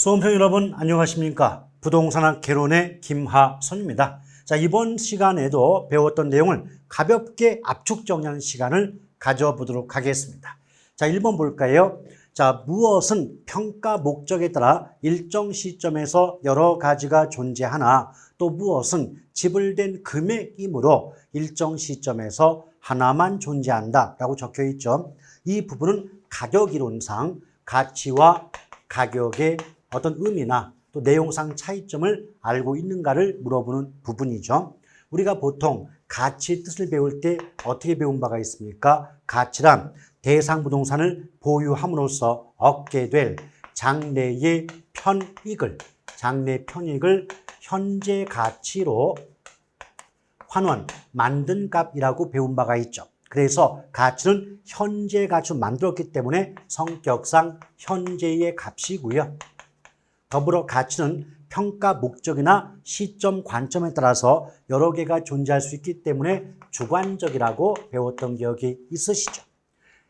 수험생 여러분 안녕하십니까? 부동산학 개론의 김하선입니다. 자, 이번 시간에도 배웠던 내용을 가볍게 압축 정리하는 시간을 가져보도록 하겠습니다. 자, 1번 볼까요? 자, 무엇은 평가 목적에 따라 일정 시점에서 여러 가지가 존재하나 또 무엇은 지불된 금액이므로 일정 시점에서 하나만 존재한다 라고 적혀 있죠. 이 부분은 가격이론상 가치와 가격의 어떤 의미나 또 내용상 차이점을 알고 있는가를 물어보는 부분이죠. 우리가 보통 가치 뜻을 배울 때 어떻게 배운 바가 있습니까? 가치란 대상 부동산을 보유함으로써 얻게 될 장래의 편익을 현재 가치로 환원, 만든 값이라고 배운 바가 있죠. 그래서 가치는 현재 가치로 만들었기 때문에 성격상 현재의 값이고요. 더불어 가치는 평가 목적이나 시점 관점에 따라서 여러 개가 존재할 수 있기 때문에 주관적이라고 배웠던 기억이 있으시죠.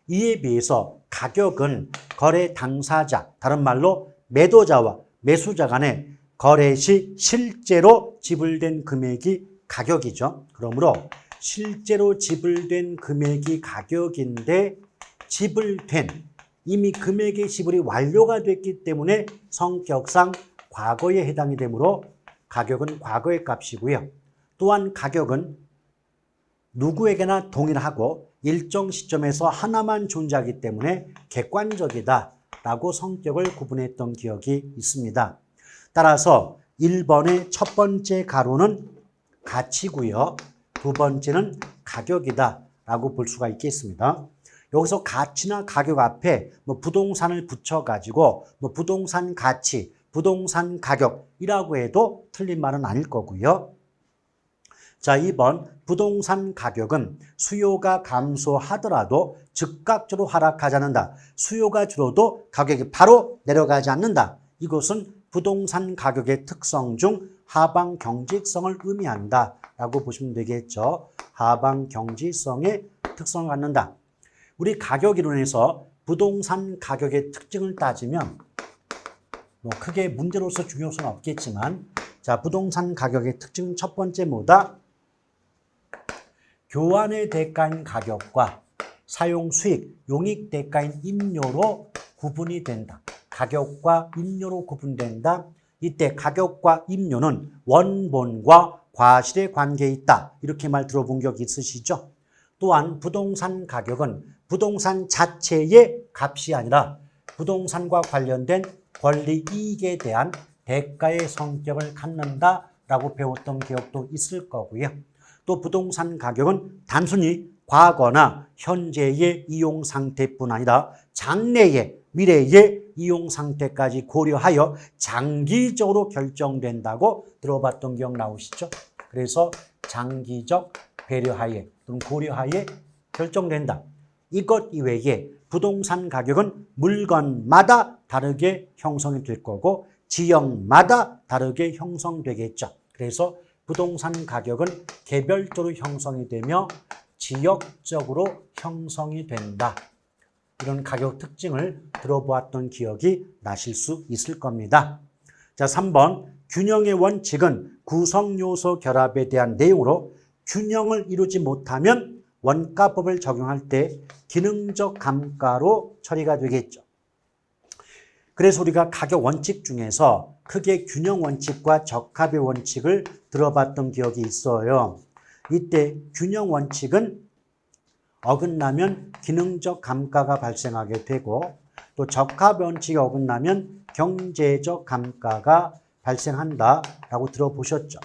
이에 비해서 가격은 거래 당사자, 다른 말로 매도자와 매수자 간의 거래 시 실제로 지불된 금액이 가격이죠. 그러므로 실제로 지불된 금액이 가격인데 이미 금액의 지불이 완료가 됐기 때문에 성격상 과거에 해당이 되므로 가격은 과거의 값이고요. 또한 가격은 누구에게나 동일하고 일정 시점에서 하나만 존재하기 때문에 객관적이다라고 성격을 구분했던 기억이 있습니다. 따라서 1번의 첫 번째 가로는 가치고요. 두 번째는 가격이다라고 볼 수가 있겠습니다. 여기서 가치나 가격 앞에 부동산을 붙여가지고 부동산 가치, 부동산 가격이라고 해도 틀린 말은 아닐 거고요. 자, 2번 부동산 가격은 수요가 감소하더라도 즉각적으로 하락하지 않는다. 수요가 줄어도 가격이 바로 내려가지 않는다. 이것은 부동산 가격의 특성 중 하방 경직성을 의미한다라고 보시면 되겠죠. 하방 경직성의 특성을 갖는다. 우리 가격 이론에서 부동산 가격의 특징을 따지면 크게 문제로서 중요할 수는 없겠지만, 자, 부동산 가격의 특징 첫 번째 뭐다? 교환의 대가인 가격과 사용 수익, 용익 대가인 임료로 구분이 된다. 가격과 임료로 구분된다. 이때 가격과 임료는 원본과 과실의 관계에 있다. 이렇게 말 들어본 적 있으시죠? 또한 부동산 가격은 부동산 자체의 값이 아니라 부동산과 관련된 권리 이익에 대한 대가의 성격을 갖는다라고 배웠던 기억도 있을 거고요. 또 부동산 가격은 단순히 과거나 현재의 이용 상태뿐 아니라 장래의 미래의 이용 상태까지 고려하여 장기적으로 결정된다고 들어봤던 기억 나오시죠? 그래서 장기적 배려하에 또는 고려하에 결정된다. 이것 이외에 부동산 가격은 물건마다 다르게 형성이 될 거고 지역마다 다르게 형성되겠죠. 그래서 부동산 가격은 개별적으로 형성이 되며 지역적으로 형성이 된다. 이런 가격 특징을 들어보았던 기억이 나실 수 있을 겁니다. 자, 3번 균형의 원칙은 구성요소 결합에 대한 내용으로 균형을 이루지 못하면 원가법을 적용할 때 기능적 감가로 처리가 되겠죠. 그래서 우리가 가격 원칙 중에서 크게 균형 원칙과 적합의 원칙을 들어봤던 기억이 있어요. 이때 균형 원칙은 어긋나면 기능적 감가가 발생하게 되고 또 적합 원칙이 어긋나면 경제적 감가가 발생한다라고 들어보셨죠.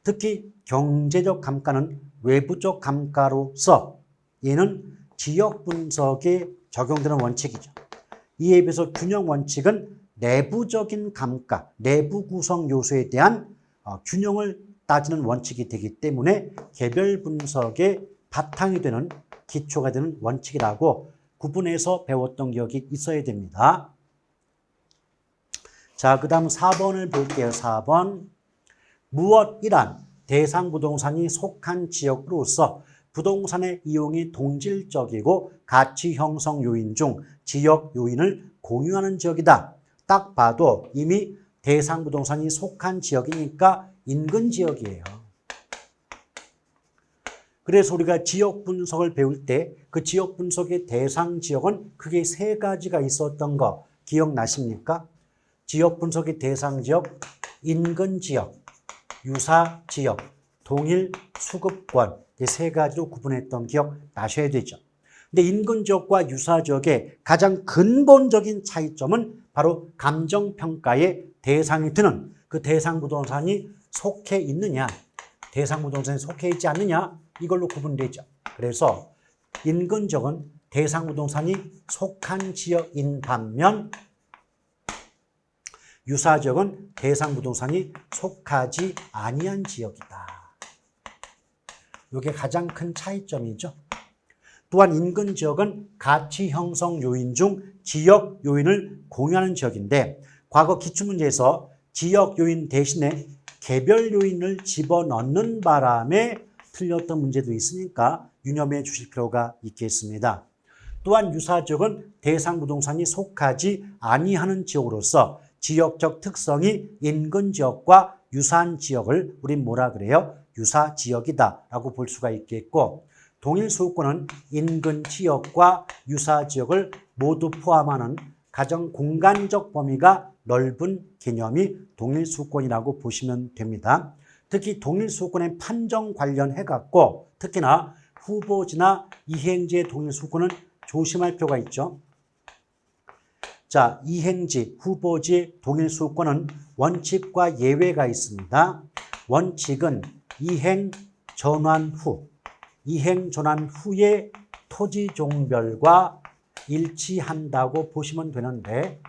특히 경제적 감가는 외부적 감가로서 얘는 지역 분석에 적용되는 원칙이죠. 이에 비해서 균형 원칙은 내부적인 감가, 내부 구성 요소에 대한 균형을 따지는 원칙이 되기 때문에 개별 분석의 바탕이 되는 기초가 되는 원칙이라고 구분해서 배웠던 기억이 있어야 됩니다. 자, 그 다음 4번을 볼게요. 4번. 무엇이란 대상 부동산이 속한 지역으로서 부동산의 이용이 동질적이고 가치 형성 요인 중 지역 요인을 공유하는 지역이다. 딱 봐도 이미 대상 부동산이 속한 지역이니까 인근 지역이에요. 그래서 우리가 지역 분석을 배울 때 그 지역 분석의 대상 지역은 크게 세 가지가 있었던 거 기억나십니까? 지역 분석의 대상 지역, 인근 지역, 유사 지역, 동일 수급권 이 세 가지로 구분했던 기억 나셔야 되죠. 근데 인근 지역과 유사 지역의 가장 근본적인 차이점은 바로 감정평가의 대상이 드는 그 대상 부동산이 속해 있느냐, 대상 부동산이 속해 있지 않느냐 이걸로 구분되죠. 그래서 인근 지역은 대상 부동산이 속한 지역인 반면 유사 지역은 대상 부동산이 속하지 아니한 지역이다. 이게 가장 큰 차이점이죠. 또한 인근 지역은 가치 형성 요인 중 지역 요인을 공유하는 지역인데 과거 기출문제에서 지역 요인 대신에 개별 요인을 집어넣는 바람에 틀렸던 문제도 있으니까 유념해 주실 필요가 있겠습니다. 또한 유사 지역은 대상 부동산이 속하지 아니하는 지역으로서 지역적 특성이 인근 지역과 유사한 지역을 우린 뭐라 그래요? 유사 지역이다라고 볼 수가 있겠고 동일 수도권은 인근 지역과 유사 지역을 모두 포함하는 가장 공간적 범위가 넓은 개념이 동일 수도권이라고 보시면 됩니다. 특히 동일 수도권의 판정 관련해 갖고 특히나 후보지나 이행지의 동일 수도권은 조심할 필요가 있죠. 자, 이행지, 후보지, 동일 수도권은 원칙과 예외가 있습니다. 원칙은 이행 전환 후에 토지 종별과 일치한다고 보시면 되는데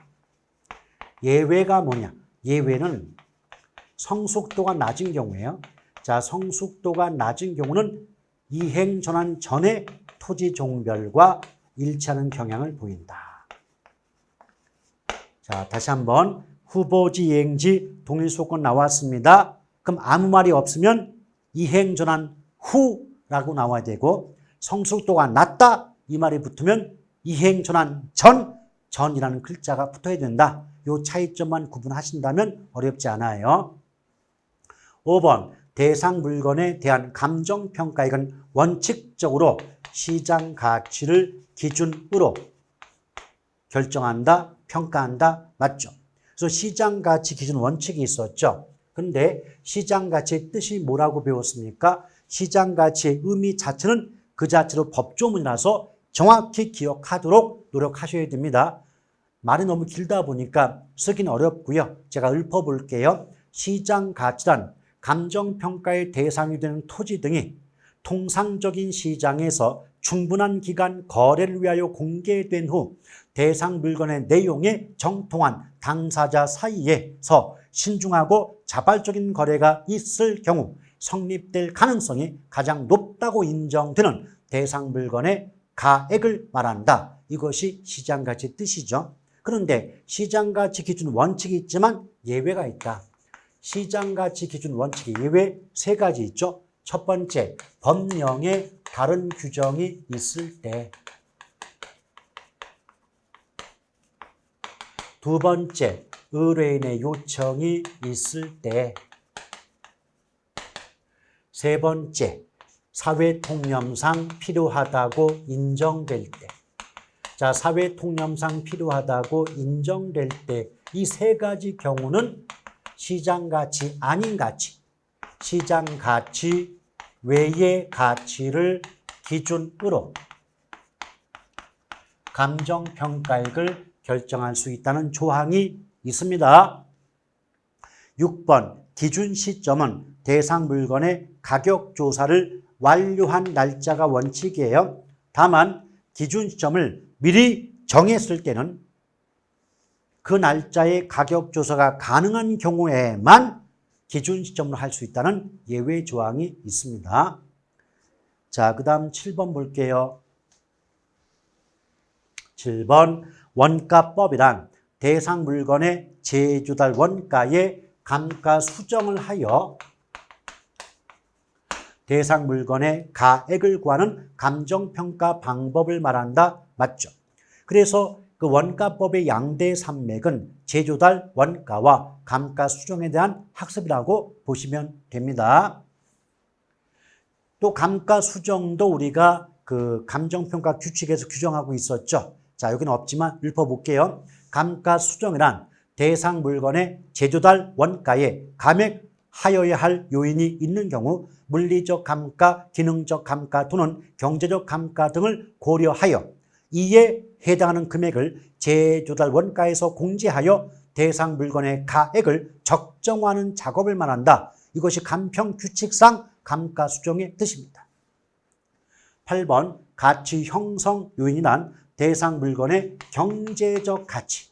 예외가 뭐냐? 예외는 성숙도가 낮은 경우예요. 자, 성숙도가 낮은 경우는 이행 전환 전에 토지 종별과 일치하는 경향을 보인다. 자, 다시 한번 후보지, 이행지, 동일 수도권 나왔습니다. 그럼 아무 말이 없으면 이행 전환 후라고 나와야 되고 성숙도가 낮다 이 말이 붙으면 이행 전환 전이라는 글자가 붙어야 된다. 이 차이점만 구분하신다면 어렵지 않아요. 5번 대상 물건에 대한 감정평가액은 원칙적으로 시장 가치를 기준으로 결정한다, 평가한다. 맞죠? 그래서 시장 가치 기준 원칙이 있었죠. 그런데 시장 가치의 뜻이 뭐라고 배웠습니까? 시장 가치의 의미 자체는 그 자체로 법조문이라서 정확히 기억하도록 노력하셔야 됩니다. 말이 너무 길다 보니까 쓰기는 어렵고요. 제가 읊어볼게요. 시장 가치란 감정평가의 대상이 되는 토지 등이 통상적인 시장에서 충분한 기간 거래를 위하여 공개된 후 대상 물건의 내용에 정통한 당사자 사이에서 신중하고 자발적인 거래가 있을 경우 성립될 가능성이 가장 높다고 인정되는 대상 물건의 가액을 말한다. 이것이 시장가치의 뜻이죠. 그런데 시장가치 기준 원칙이 있지만 예외가 있다. 시장가치 기준 원칙의 예외 세 가지 있죠. 첫 번째, 법령에 다른 규정이 있을 때. 두 번째, 의뢰인의 요청이 있을 때. 세 번째, 사회통념상 필요하다고 인정될 때. 자, 사회통념상 필요하다고 인정될 때 이 세 가지 경우는 시장가치 아닌 가치, 시장가치 외의 가치를 기준으로 감정평가액을 결정할 수 있다는 조항이 있습니다. 6번 기준 시점은 대상 물건의 가격 조사를 완료한 날짜가 원칙이에요. 다만 기준 시점을 미리 정했을 때는 그 날짜에 가격 조사가 가능한 경우에만 기준 시점으로 할 수 있다는 예외 조항이 있습니다. 자, 그 다음 7번 볼게요. 7번 원가법이란 대상 물건의 제조달 원가의 감가 수정을 하여 대상 물건의 가액을 구하는 감정평가 방법을 말한다. 맞죠? 그래서 그 원가법의 양대 산맥은 제조달 원가와 감가수정에 대한 학습이라고 보시면 됩니다. 또 감가수정도 우리가 그 감정평가 규칙에서 규정하고 있었죠. 자, 여기는 없지만 읊어볼게요. 감가수정이란 대상 물건의 제조달 원가에 감액하여야 할 요인이 있는 경우 물리적 감가, 기능적 감가 또는 경제적 감가 등을 고려하여 이에 해당하는 금액을 제조달 원가에서 공제하여 대상 물건의 가액을 적정화하는 작업을 말한다. 이것이 감평규칙상 감가수정의 뜻입니다. 8번 가치 형성 요인이란 대상 물건의 경제적 가치.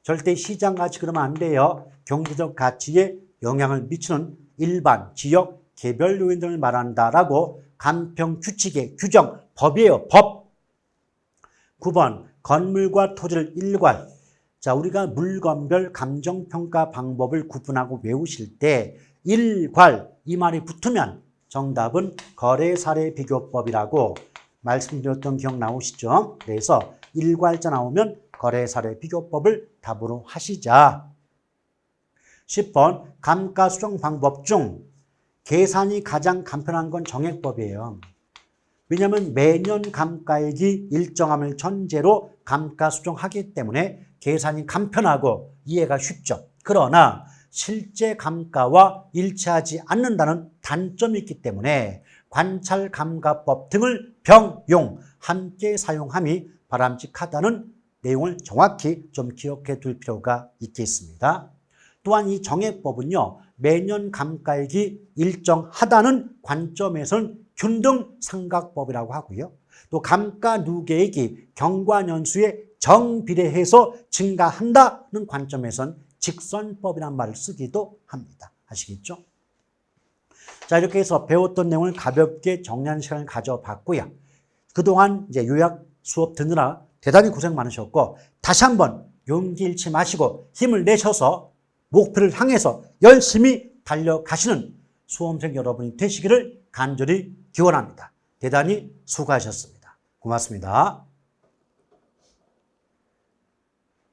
절대 시장 가치 그러면 안 돼요. 경제적 가치에 영향을 미치는 일반, 지역, 개별 요인 등을 말한다라고 감평규칙의 규정, 법이에요. 법. 9번 건물과 토지를 일괄. 자, 우리가 물건별 감정평가 방법을 구분하고 외우실 때 일괄 이 말이 붙으면 정답은 거래사례비교법이라고 말씀드렸던 기억 나오시죠? 그래서 일괄자 나오면 거래사례비교법을 답으로 하시자. 10번 감가수정 방법 중 계산이 가장 간편한 건 정액법이에요. 왜냐하면 매년 감가액이 일정함을 전제로 감가수정하기 때문에 계산이 간편하고 이해가 쉽죠. 그러나 실제 감가와 일치하지 않는다는 단점이 있기 때문에 관찰감가법 등을 병용, 함께 사용함이 바람직하다는 내용을 정확히 좀 기억해 둘 필요가 있겠습니다. 또한 이 정액법은요, 매년 감가액이 일정하다는 관점에서는 균등삼각법이라고 하고요. 또 감가 누계액이 경과년수에 정비례해서 증가한다는 관점에서는 직선법이라는 말을 쓰기도 합니다. 아시겠죠? 자, 이렇게 해서 배웠던 내용을 가볍게 정리하는 시간을 가져봤고요. 그동안 이제 요약 수업 듣느라 대단히 고생 많으셨고, 다시 한번 용기 잃지 마시고 힘을 내셔서 목표를 향해서 열심히 달려가시는 수험생 여러분이 되시기를 간절히 기원합니다. 대단히 수고하셨습니다. 고맙습니다.